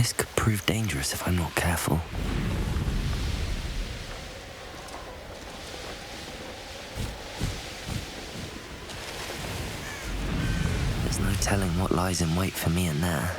This could prove dangerous if I'm not careful. There's no telling what lies in wait for me in there.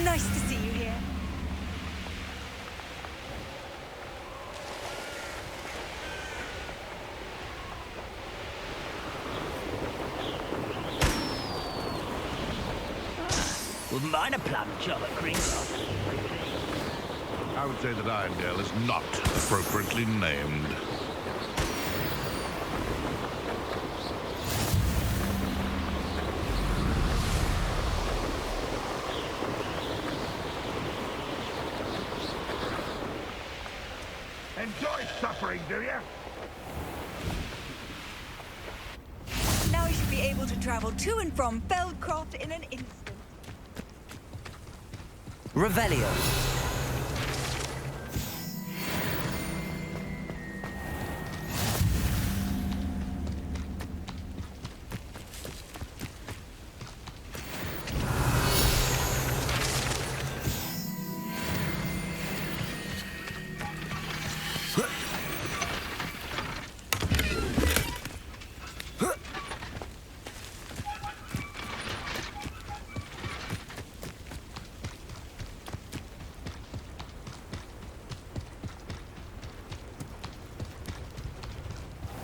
Nice to see you here. Wouldn't mind a plum job at Greenrock. I would say that Irondale is not appropriately named. Enjoy suffering, do you? Now you should be able to travel to and from Feldcroft in an instant. Revelio.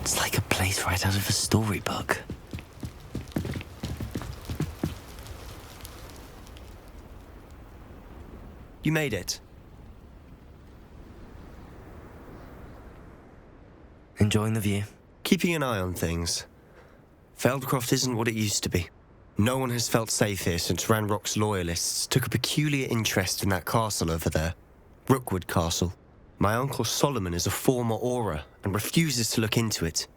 It's like a place right out of a storybook. You made it. Enjoying the view? Keeping an eye on things. Feldcroft isn't what it used to be. No one has felt safe here since Ranrock's loyalists took a peculiar interest in that castle over there. Rookwood Castle. My uncle Solomon is a former Auror and refuses to look into it,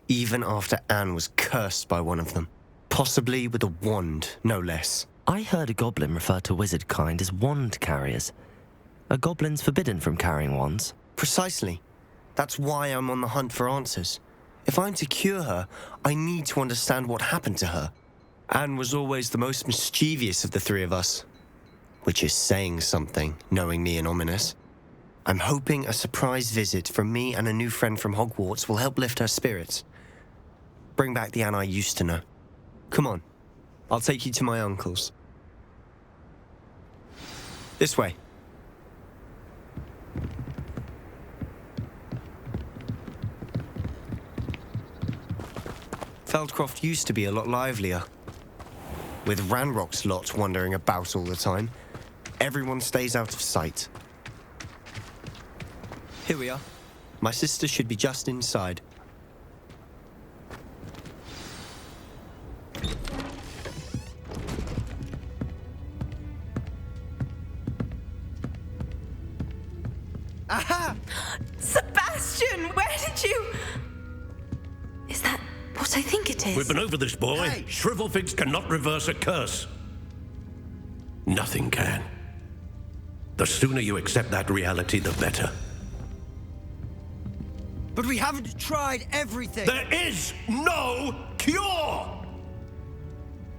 even after Anne was cursed by one of them. Possibly with a wand, no less. I heard a goblin refer to wizard kind as wand carriers. Are goblins forbidden from carrying wands? Precisely. That's why I'm on the hunt for answers. If I'm to cure her, I need to understand what happened to her. Anne was always the most mischievous of the three of us. Which is saying something, knowing me and Ominous. I'm hoping a surprise visit from me and a new friend from Hogwarts will help lift her spirits. Bring back the Anne I used to know. Come on, I'll take you to my uncle's. This way. Feldcroft used to be a lot livelier. With Ranrock's lot wandering about all the time, everyone stays out of sight. Here we are. My sister should be just inside. Aha! Sebastian, where did you... Is that what I think it is? We've been over this, boy. Hey. Shrivelfigs cannot reverse a curse. Nothing can. The sooner you accept that reality, the better. But we haven't tried everything. There is no cure!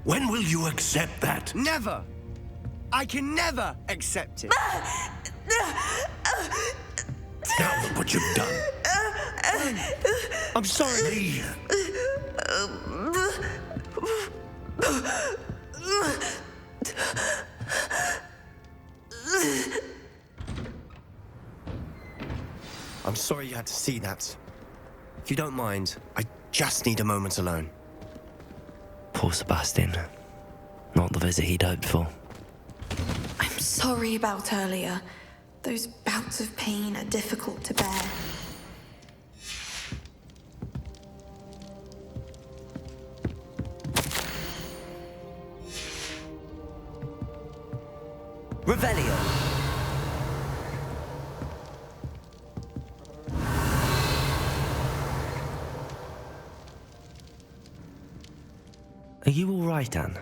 When will you accept that? Never. I can never accept it. Now look what you've done. I'm sorry. Leave. I'm sorry you had to see that. If you don't mind, I just need a moment alone. Poor Sebastian. Not the visit he'd hoped for. I'm sorry about earlier. Those bouts of pain are difficult to bear. Revelio! Are you all right, Anne?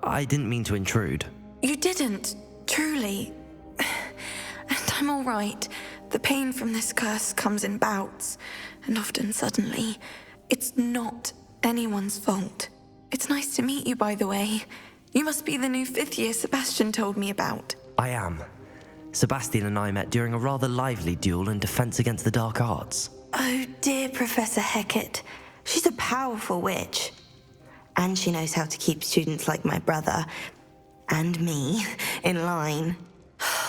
I didn't mean to intrude. You didn't, truly. And I'm all right. The pain from this curse comes in bouts, and often suddenly. It's not anyone's fault. It's nice to meet you, by the way. You must be the new 5th year Sebastian told me about. I am. Sebastian and I met during a rather lively duel in defense against the dark arts. Oh, dear Professor Hecat. She's a powerful witch. And she knows how to keep students like my brother, and me, in line.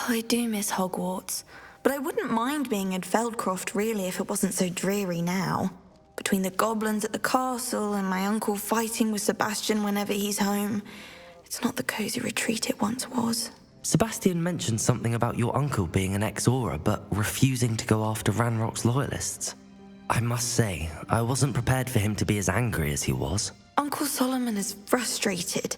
I do miss Hogwarts, but I wouldn't mind being in Feldcroft, really, if it wasn't so dreary now. Between the goblins at the castle and my uncle fighting with Sebastian whenever he's home, it's not the cosy retreat it once was. Sebastian mentioned something about your uncle being an ex-Auror, but refusing to go after Ranrock's loyalists. I must say, I wasn't prepared for him to be as angry as he was. Uncle Solomon is frustrated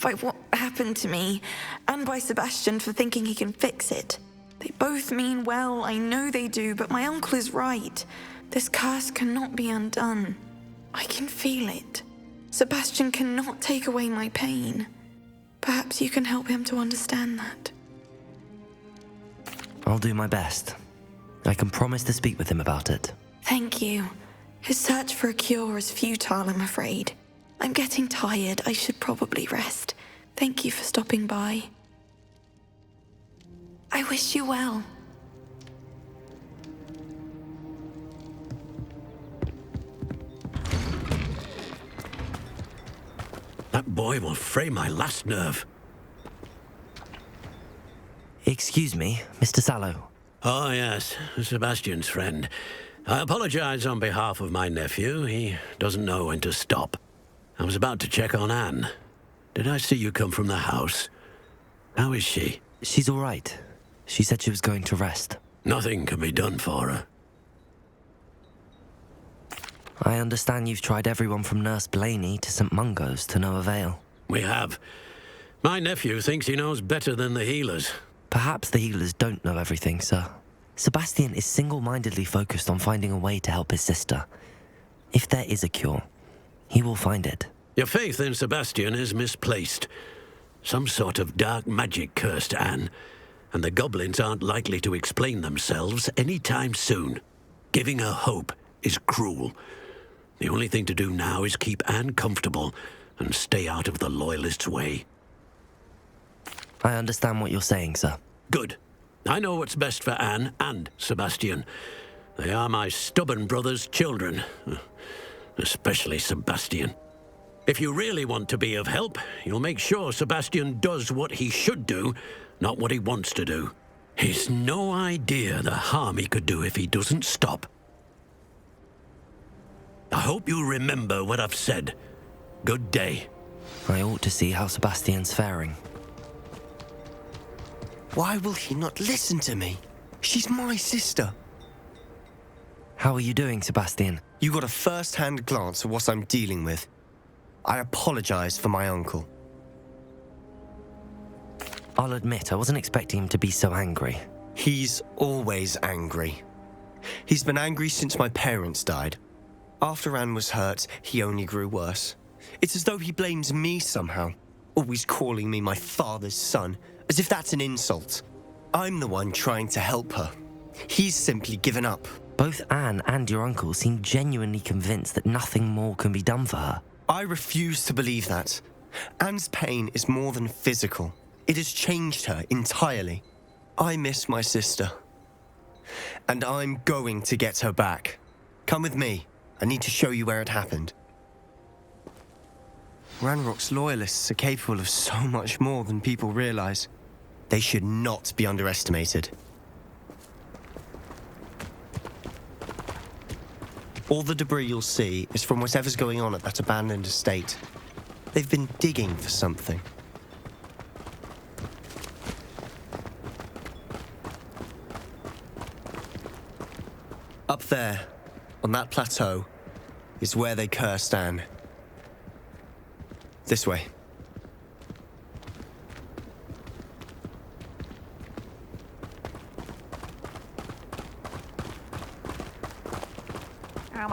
by what happened to me, and by Sebastian for thinking he can fix it. They both mean well, I know they do, but my uncle is right. This curse cannot be undone. I can feel it. Sebastian cannot take away my pain. Perhaps you can help him to understand that. I'll do my best. I can promise to speak with him about it. Thank you. His search for a cure is futile, I'm afraid. I'm getting tired. I should probably rest. Thank you for stopping by. I wish you well. That boy will fray my last nerve. Excuse me, Mr. Sallow. Oh, yes, Sebastian's friend. I apologize on behalf of my nephew. He doesn't know when to stop. I was about to check on Anne. Did I see you come from the house? How is she? She's all right. She said she was going to rest. Nothing can be done for her. I understand you've tried everyone from Nurse Blaney to St. Mungo's to no avail. We have. My nephew thinks he knows better than the healers. Perhaps the healers don't know everything, sir. Sebastian is single-mindedly focused on finding a way to help his sister. If there is a cure, he will find it. Your faith in Sebastian is misplaced. Some sort of dark magic cursed Anne, and the goblins aren't likely to explain themselves anytime soon. Giving her hope is cruel. The only thing to do now is keep Anne comfortable and stay out of the Loyalists' way. I understand what you're saying, sir. Good. I know what's best for Anne and Sebastian. They are my stubborn brother's children. Especially Sebastian. If you really want to be of help, you'll make sure Sebastian does what he should do, not what he wants to do. He's no idea the harm he could do if he doesn't stop. I hope you remember what I've said. Good day. I ought to see how Sebastian's faring. Why will he not listen to me? She's my sister. How are you doing, Sebastian? You got a first-hand glance at what I'm dealing with. I apologize for my uncle. I'll admit, I wasn't expecting him to be so angry. He's always angry. He's been angry since my parents died. After Anne was hurt, he only grew worse. It's as though he blames me somehow, always calling me my father's son, as if that's an insult. I'm the one trying to help her. He's simply given up. Both Anne and your uncle seem genuinely convinced that nothing more can be done for her. I refuse to believe that. Anne's pain is more than physical. It has changed her entirely. I miss my sister. And I'm going to get her back. Come with me. I need to show you where it happened. Ranrock's loyalists are capable of so much more than people realize. They should not be underestimated. All the debris you'll see is from whatever's going on at that abandoned estate. They've been digging for something. Up there, on that plateau, is where they cursed Anne. This way.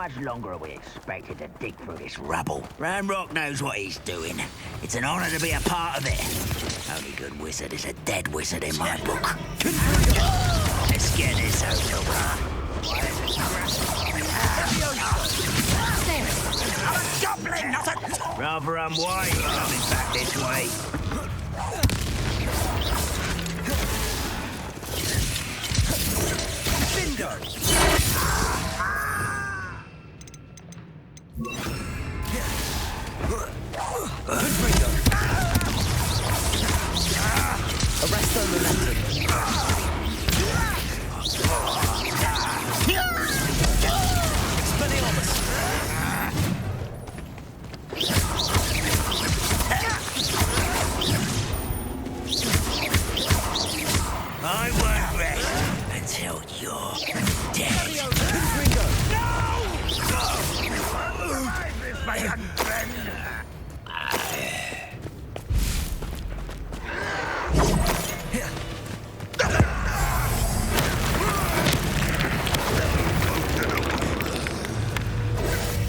much longer are we expected to dig through this rubble? Ranrock knows what he's doing. It's an honor to be a part of it. Only good wizard is a dead wizard in my book. Let's get this over with. I'm a goblin, not a... Rather unwise coming back this way. Arrest their momentum. Expelliarmus. I won't rest until you're dead. My young friend.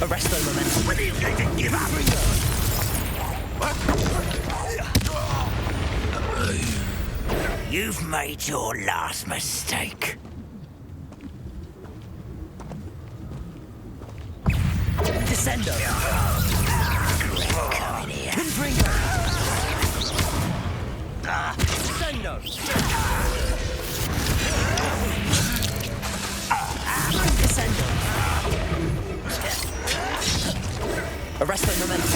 Arrest their momentum. When are you going to give up? You've made your last mistake. Descendo. Come in here. Confringo. Descendo. Descendo. Arrest their momentum.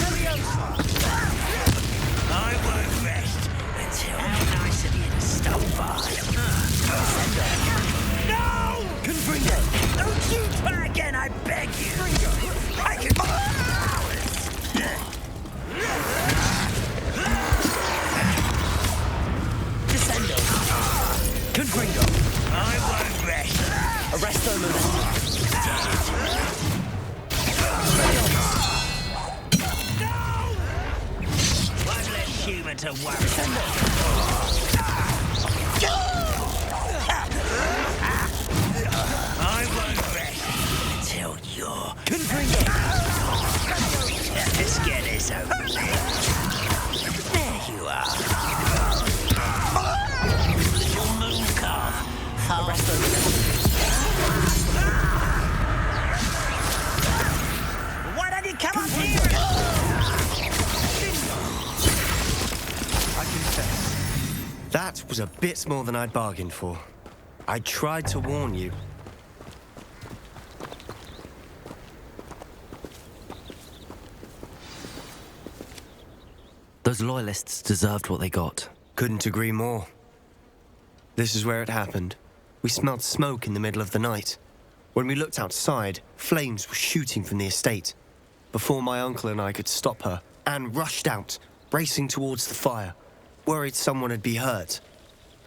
I won't rest until how nice of you to stop by. No! Confringo. Don't you try again, I beg you! I can... Descendo. Confringo. I won't rest. Arrest their momentum. One less human to worry. I won't rest until you're... Confringo. Let's get this over with. There you are. Little moon calf. Arrest their momentum. Why don't you come up here? I confess. That was a bit more than I'd bargained for. I tried to warn you. Those loyalists deserved what they got. Couldn't agree more. This is where it happened. We smelled smoke in the middle of the night. When we looked outside, flames were shooting from the estate. Before my uncle and I could stop her, Anne rushed out, racing towards the fire, worried someone had been hurt.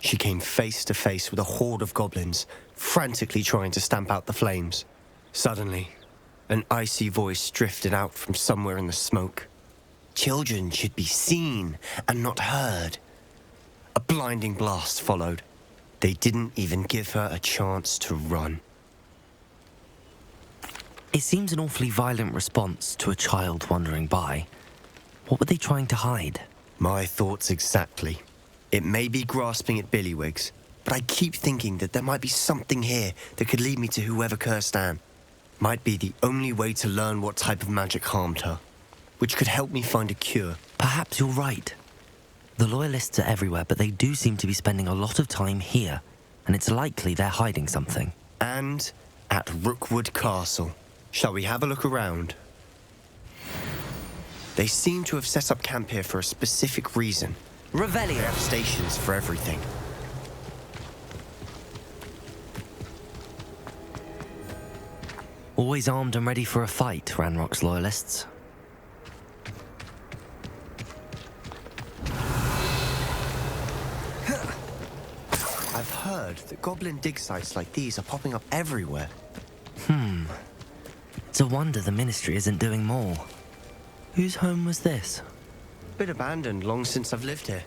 She came face to face with a horde of goblins, frantically trying to stamp out the flames. Suddenly, an icy voice drifted out from somewhere in the smoke. Children should be seen and not heard. A blinding blast followed. They didn't even give her a chance to run. It seems an awfully violent response to a child wandering by. What were they trying to hide? My thoughts exactly. It may be grasping at Billywigs, but I keep thinking that there might be something here that could lead me to whoever cursed Anne. Might be the only way to learn what type of magic harmed her, which could help me find a cure. Perhaps you're right. The loyalists are everywhere, but they do seem to be spending a lot of time here, and it's likely they're hiding something. And at Rookwood Castle. Shall we have a look around? They seem to have set up camp here for a specific reason. Revelio. They have stations for everything. Always armed and ready for a fight, Ranrock's loyalists. I've heard that goblin dig sites like these are popping up everywhere. It's a wonder the Ministry isn't doing more. Whose home was this? Been abandoned long since I've lived here.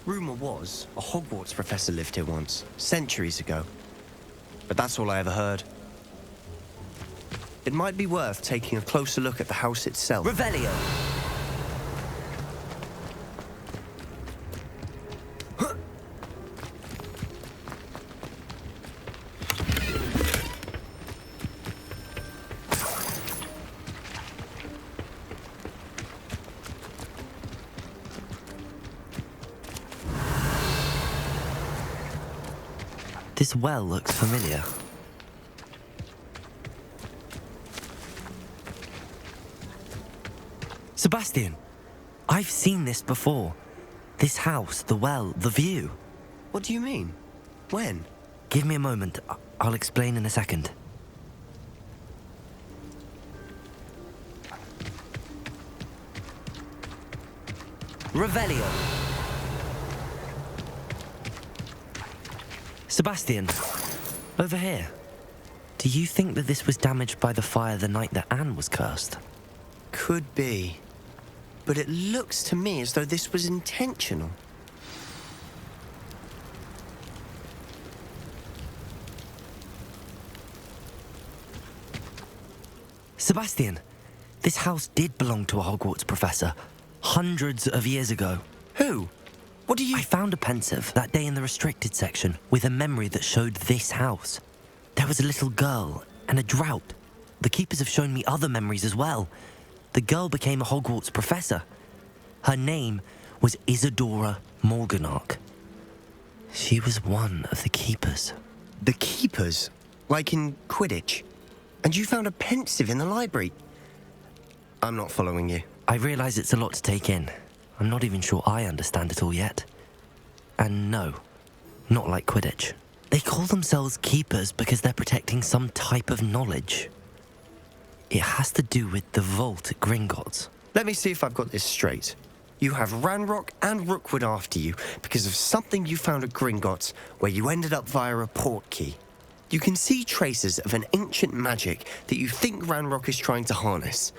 Rumor was a Hogwarts professor lived here once, centuries ago. But that's all I ever heard. it might be worth taking a closer look at the house itself. Revelio! This well looks familiar. Sebastian, I've seen this before. This house, the well, the view. What do you mean? When? Give me a moment. I'll explain in a second. Revelio. Sebastian, over here. Do you think that this was damaged by the fire the night that Anne was cursed? Could be. But it looks to me as though this was intentional. Sebastian, this house did belong to a Hogwarts professor, hundreds of years ago. Who? What do you... I found a pensive that day in the restricted section with a memory that showed this house. There was a little girl and a drought. The keepers have shown me other memories as well. The girl became a Hogwarts professor. Her name was Isadora Morganach. She was one of the keepers. The keepers? Like in Quidditch? And you found a pensive in the library? I'm not following you. I realize it's a lot to take in. I'm not even sure I understand it all yet. And no, not like Quidditch. They call themselves keepers because they're protecting some type of knowledge. It has to do with the vault at Gringotts. Let me see if I've got this straight. You have Ranrock and Rookwood after you because of something you found at Gringotts where you ended up via a portkey. You can see traces of an ancient magic that you think Ranrock is trying to harness.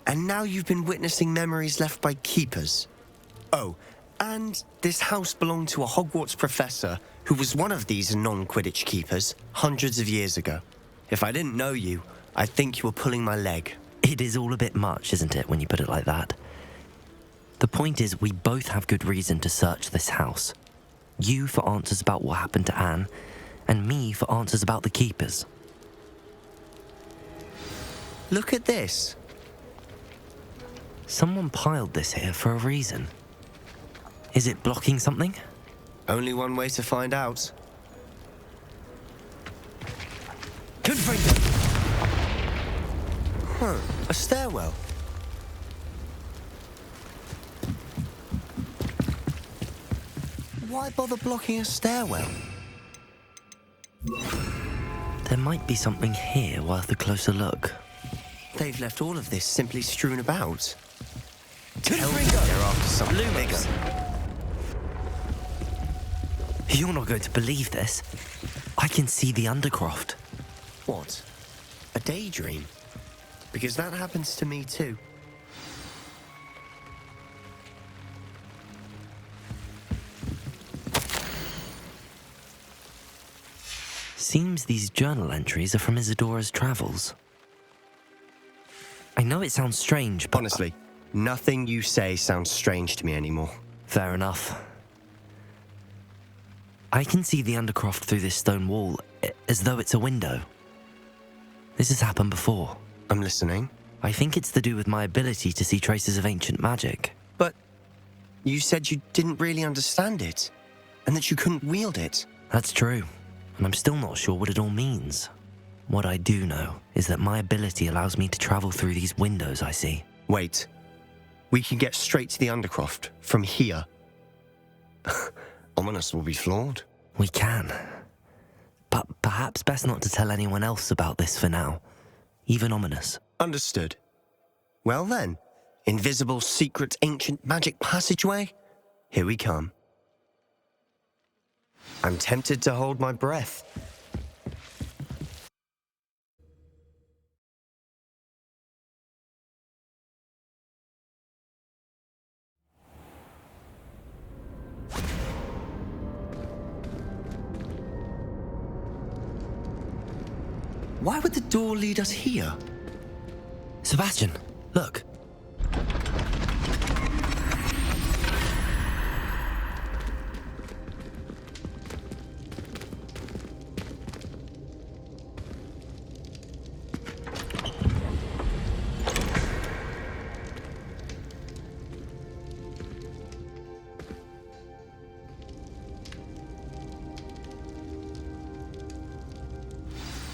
And now you've been witnessing memories left by keepers. Oh, and this house belonged to a Hogwarts professor who was one of these non-Quidditch keepers hundreds of years ago. If I didn't know you, I'd think you were pulling my leg. It is all a bit much, isn't it, when you put it like that? The point is, we both have good reason to search this house. You for answers about what happened to Anne, and me for answers about the keepers. Look at this. Someone piled this here for a reason. Is it blocking something? Only one way to find out. Huh, a stairwell. Why bother blocking a stairwell? There might be something here worth a closer look. They've left all of this simply strewn about. Tell me they're after something bigger. You're not going to believe this. I can see the Undercroft. What? A daydream? Because that happens to me too. Seems these journal entries are from Isadora's travels. I know it sounds strange, but... Honestly, nothing you say sounds strange to me anymore. Fair enough. I can see the Undercroft through this stone wall, as though it's a window. This has happened before. I'm listening. I think it's to do with my ability to see traces of ancient magic. But you said you didn't really understand it, and that you couldn't wield it. That's true, and I'm still not sure what it all means. What I do know is that my ability allows me to travel through these windows I see. Wait. We can get straight to the Undercroft from here. Ominous will be flawed. We can. But perhaps best not to tell anyone else about this for now. Even Ominous. Understood. Well then, invisible, secret, ancient magic passageway? Here we come. I'm tempted to hold my breath. Why would the door lead us here? Sebastian, look.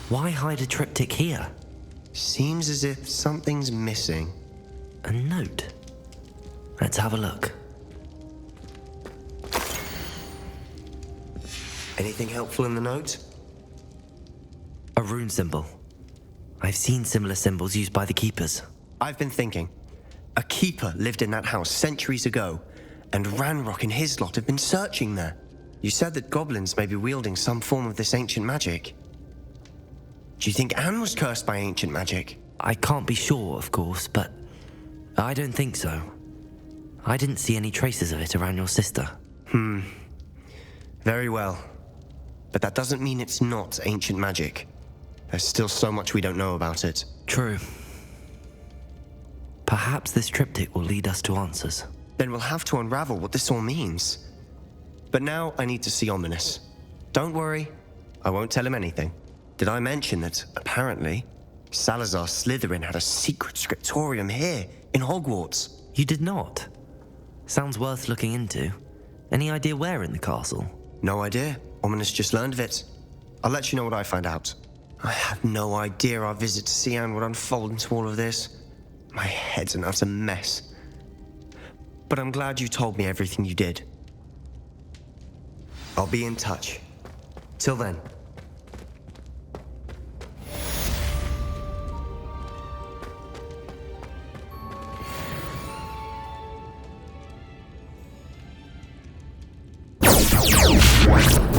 Why hide a triptych here? Seems as if something's missing. A note. Let's have a look. Anything helpful in the note? A rune symbol. I've seen similar symbols used by the keepers. I've been thinking. A keeper lived in that house centuries ago, and Ranrock and his lot have been searching there. You said that goblins may be wielding some form of this ancient magic. Do you think Anne was cursed by ancient magic? I can't be sure, of course, but I don't think so. I didn't see any traces of it around your sister. Very well. But that doesn't mean it's not ancient magic. There's still so much we don't know about it. True. Perhaps this triptych will lead us to answers. Then we'll have to unravel what this all means. But now I need to see Ominous. Don't worry, I won't tell him anything. Did I mention that, apparently, Salazar Slytherin had a secret scriptorium here, in Hogwarts? You did not? Sounds worth looking into. Any idea where in the castle? No idea. Ominous just learned of it. I'll let you know what I find out. I had no idea our visit to Cian would unfold into all of this. My head's an utter mess. But I'm glad you told me everything you did. I'll be in touch. Till then. What?